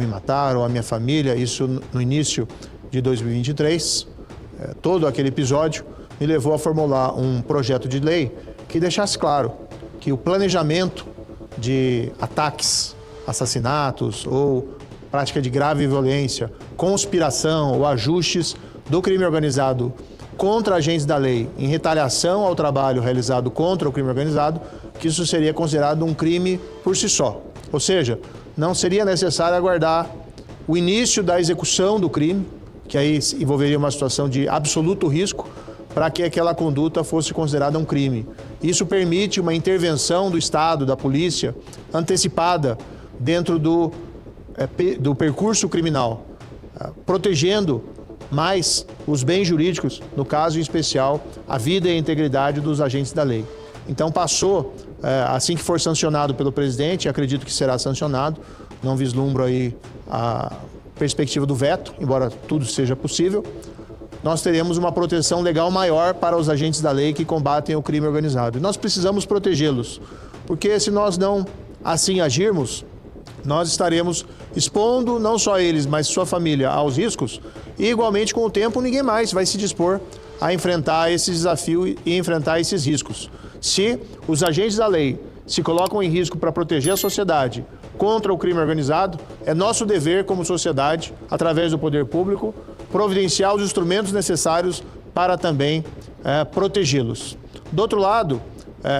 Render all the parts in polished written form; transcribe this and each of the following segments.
me mataram, a minha família, isso no início de 2023. Todo aquele episódio me levou a formular um projeto de lei que deixasse claro que o planejamento de ataques, assassinatos ou prática de grave violência, conspiração ou ajustes do crime organizado contra agentes da lei em retaliação ao trabalho realizado contra o crime organizado, que isso seria considerado um crime por si só. Ou seja, não seria necessário aguardar o início da execução do crime, que aí envolveria uma situação de absoluto risco, para que aquela conduta fosse considerada um crime. Isso permite uma intervenção do Estado, da polícia, antecipada dentro do percurso criminal, protegendo mais os bens jurídicos, no caso em especial, a vida e a integridade dos agentes da lei. Então passou, assim que for sancionado pelo presidente, acredito que será sancionado, não vislumbro aí a perspectiva do veto, embora tudo seja possível, nós teremos uma proteção legal maior para os agentes da lei que combatem o crime organizado. E nós precisamos protegê-los, porque se nós não assim agirmos, nós estaremos expondo não só eles, mas sua família aos riscos, e igualmente com o tempo ninguém mais vai se dispor a enfrentar esse desafio e enfrentar esses riscos. Se os agentes da lei se colocam em risco para proteger a sociedade contra o crime organizado, é nosso dever como sociedade, através do poder público, providenciar os instrumentos necessários para também protegê-los. Do outro lado,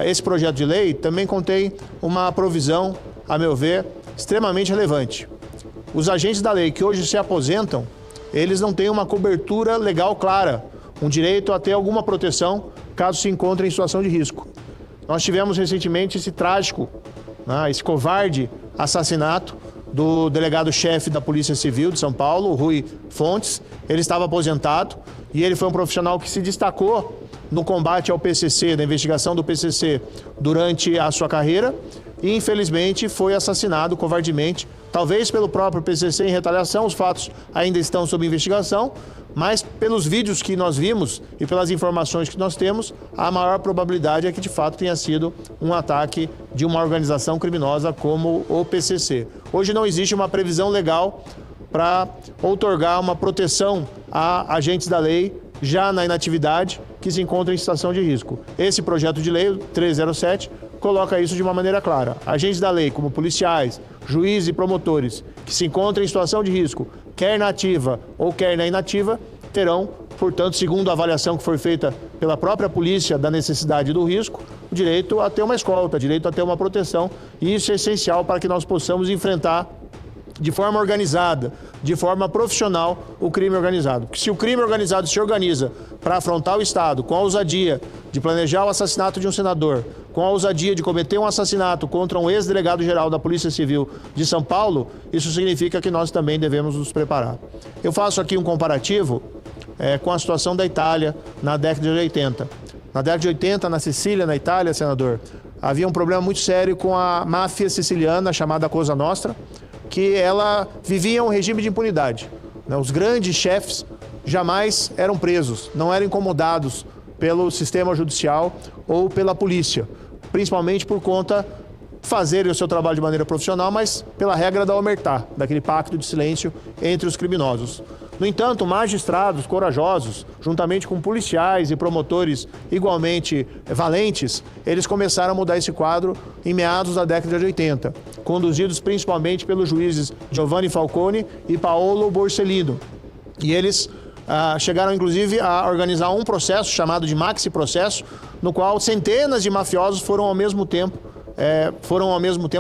esse projeto de lei também contém uma provisão, a meu ver, extremamente relevante. Os agentes da lei que hoje se aposentam, eles não têm uma cobertura legal clara, um direito a ter alguma proteção caso se encontrem em situação de risco. Nós tivemos recentemente esse trágico, esse covarde assassinato do delegado-chefe da Polícia Civil de São Paulo, Rui Fontes. Ele estava aposentado e ele foi um profissional que se destacou no combate ao PCC, na investigação do PCC durante a sua carreira e, infelizmente, foi assassinado covardemente, talvez pelo próprio PCC em retaliação. Os fatos ainda estão sob investigação, mas pelos vídeos que nós vimos e pelas informações que nós temos, a maior probabilidade é que de fato tenha sido um ataque de uma organização criminosa como o PCC. Hoje não existe uma previsão legal para outorgar uma proteção a agentes da lei já na inatividade que se encontram em situação de risco. Esse projeto de lei, o 307, coloca isso de uma maneira clara. Agentes da lei, como policiais, juízes e promotores, que se encontram em situação de risco, quer na ativa ou quer na inativa, terão, portanto, segundo a avaliação que foi feita pela própria polícia da necessidade do risco, o direito a ter uma escolta, direito a ter uma proteção, e isso é essencial para que nós possamos enfrentar de forma organizada, de forma profissional, o crime organizado. Porque se o crime organizado se organiza para afrontar o Estado com a ousadia de planejar o assassinato de um senador, com a ousadia de cometer um assassinato contra um ex-delegado-geral da Polícia Civil de São Paulo, isso significa que nós também devemos nos preparar. Eu faço aqui um comparativo com a situação da Itália na década de 80. Na década de 80, na Sicília, na Itália, senador, havia um problema muito sério com a máfia siciliana chamada Cosa Nostra, que ela vivia um regime de impunidade. Os grandes chefes jamais eram presos, não eram incomodados pelo sistema judicial ou pela polícia, principalmente por conta de fazerem o seu trabalho de maneira profissional, mas pela regra da omertà, daquele pacto de silêncio entre os criminosos. No entanto, magistrados corajosos, juntamente com policiais e promotores igualmente valentes, eles começaram a mudar esse quadro em meados da década de 80, conduzidos principalmente pelos juízes Giovanni Falcone e Paolo Borsellino. E eles chegaram, inclusive, a organizar um processo chamado de Maxi Processo, no qual centenas de mafiosos foram ao mesmo tempo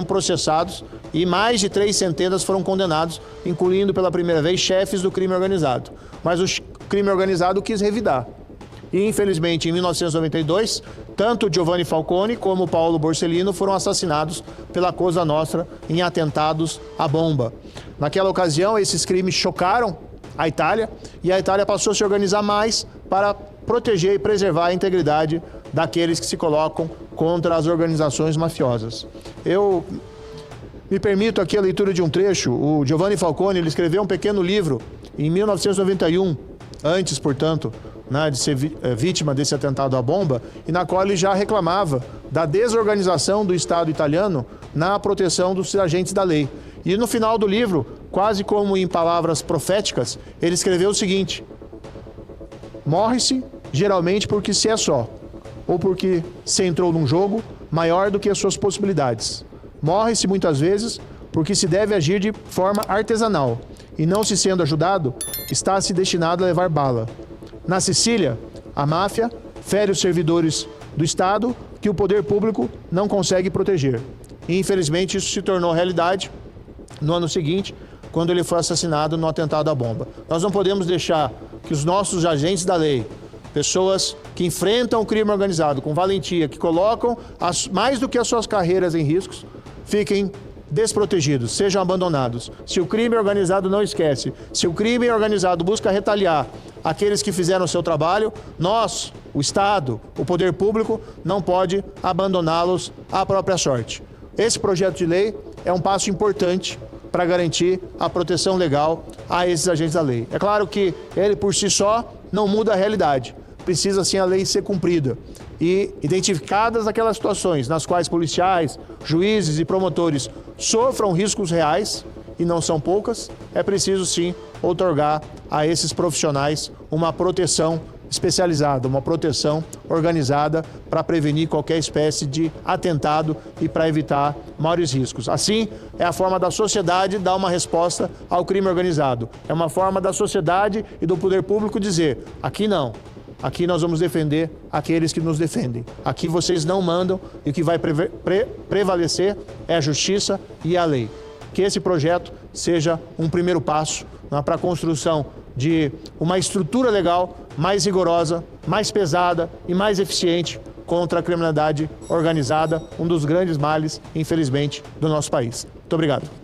processados e mais de 3 centenas foram condenados, incluindo pela primeira vez chefes do crime organizado. Mas o crime organizado quis revidar. E, infelizmente, em 1992, tanto Giovanni Falcone como Paolo Borsellino foram assassinados pela Cosa Nostra em atentados à bomba. Naquela ocasião, esses crimes chocaram a Itália e a Itália passou a se organizar mais para proteger e preservar a integridade daqueles que se colocam contra as organizações mafiosas. Eu me permito aqui a leitura de um trecho. O Giovanni Falcone, ele escreveu um pequeno livro em 1991, antes, portanto, de ser vítima desse atentado à bomba, e na qual ele já reclamava da desorganização do Estado italiano na proteção dos agentes da lei. E no final do livro, quase como em palavras proféticas, ele escreveu o seguinte: morre-se geralmente porque se é só, ou porque se entrou num jogo maior do que as suas possibilidades. Morre-se muitas vezes porque se deve agir de forma artesanal, e não se sendo ajudado, está-se destinado a levar bala. Na Sicília, a máfia fere os servidores do Estado que o poder público não consegue proteger. E, infelizmente, isso se tornou realidade no ano seguinte, quando ele foi assassinado no atentado à bomba. Nós não podemos deixar que os nossos agentes da lei, pessoas que enfrentam o crime organizado com valentia, que colocam mais do que as suas carreiras em riscos, fiquem desprotegidos, sejam abandonados. Se o crime organizado não esquece, se o crime organizado busca retaliar aqueles que fizeram o seu trabalho, nós, o Estado, o poder público, não pode abandoná-los à própria sorte. Esse projeto de lei é um passo importante para garantir a proteção legal a esses agentes da lei. É claro que ele por si só não muda a realidade. Precisa sim a lei ser cumprida. E identificadas aquelas situações nas quais policiais, juízes e promotores sofram riscos reais, e não são poucas, é preciso sim outorgar a esses profissionais uma proteção especializada, uma proteção organizada para prevenir qualquer espécie de atentado e para evitar maiores riscos. Assim, é a forma da sociedade dar uma resposta ao crime organizado. É uma forma da sociedade e do poder público dizer: aqui não. Aqui nós vamos defender aqueles que nos defendem. Aqui vocês não mandam e o que vai prevalecer é a justiça e a lei. Que esse projeto seja um primeiro passo para a construção de uma estrutura legal mais rigorosa, mais pesada e mais eficiente contra a criminalidade organizada, um dos grandes males, infelizmente, do nosso país. Muito obrigado.